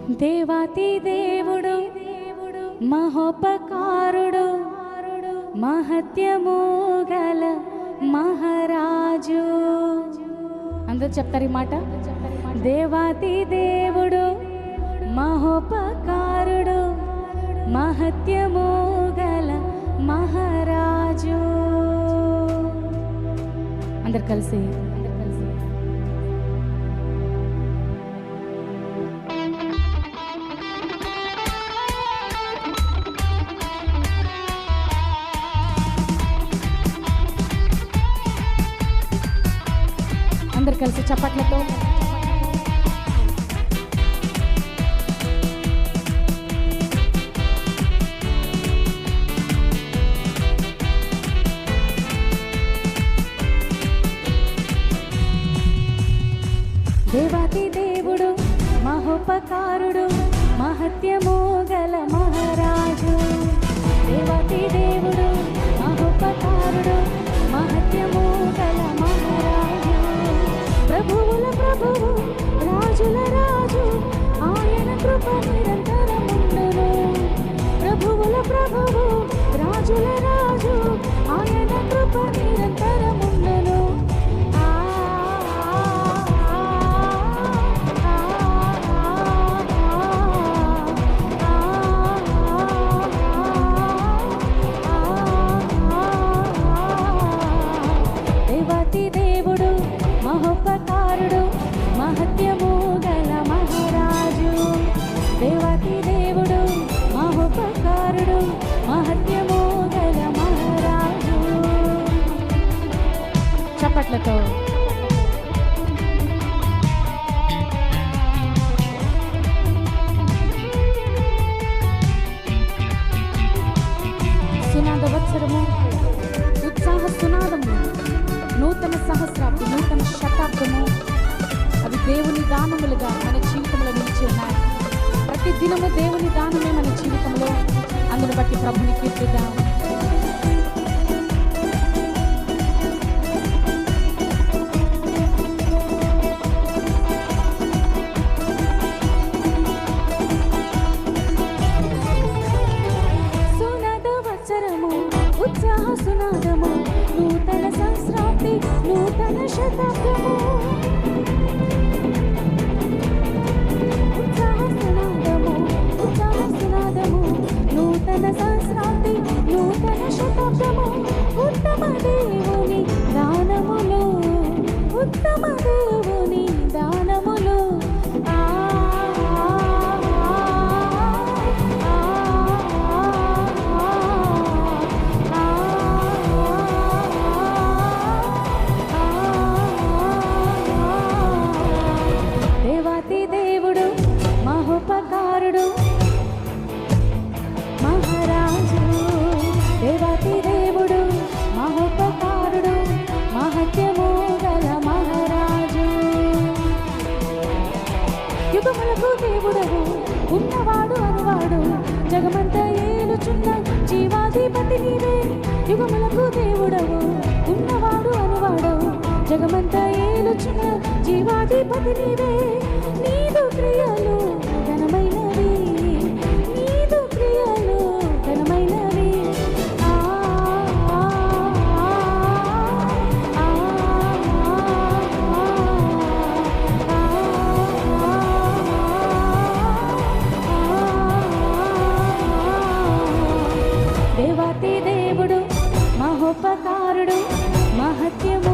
దేవాతి దేవుడు మహోపకారుడు మహత్యము గల మహారాజు. అందరూ చెప్తారు ఈ మాట. దేవాతి దేవుడు మహోపకారుడు మహత్యము గల మహారాజు. అందరు కలిసి కలిసి చప్పట్లతో దేవాతి దేవుడు మహోపకారుడు మహత్యము గల మహారాజు. దేవాతి దేవుడు మహోపకారుడు మహత్యము గల మహారాజు. ప్రభువుల ప్రభువు రాజుల రాజు ఆయన కృప నిరంతరముండును. ప్రభువుల ప్రభువు రాజుల రాజు ఆయన కృప నిరంతరముండును. దేవాతి దేవుడు మహోపకారుడు మహత్యము గల మహారాజు. దేవాతి దేవుడు మహోపకారుడు మహత్యము గల మహారాజు. చప్పట్లతో సునాద వత్సరము ఉత్సాహ సునాదము నూతన సహస్రాబ్ది నూతన శతాబ్దము అవి దేవుని దానములుగా మన జీవితంలో నిలిచి ఉన్నాయి. ప్రతి దినము దేవుని దానమే మన జీవితంలో. అందును బట్టి ప్రభుని కీర్తిద్దాం. సునాద వత్సరము ఉత్సాహ సునాదము నూతన సహస్రాబ్ది నూతన శతాబ్దము. ఉత్సాహ సునాదము నూతన సహస్రాబ్ది నూతన శతాబ్దము. ఉత్తమ దేవుని దానములు ఉత్తమ దేవుని దానములు. దేవాతి దేవుడు మహోపకారుడు మహారాజు. దేవాతి దేవుడు మహోపకారుడు మహత్యము గల మహారాజు. యుగములకు దేవుడవు ఉన్నవాడు అనువాడు జగమంతా ఏలుచున్న జీవాధిపతి నీవే. యుగములకు దేవుడవు ఉన్నవాడు అనువాడు జగమంతా ఏలుచున్న జీవాధిపతి నీవే. నీదు క్రియలు ఘనమైనవి నీదు క్రియలు ఘనమైనవి. దేవాతి దేవుడు మహోపకారుడు మహత్యము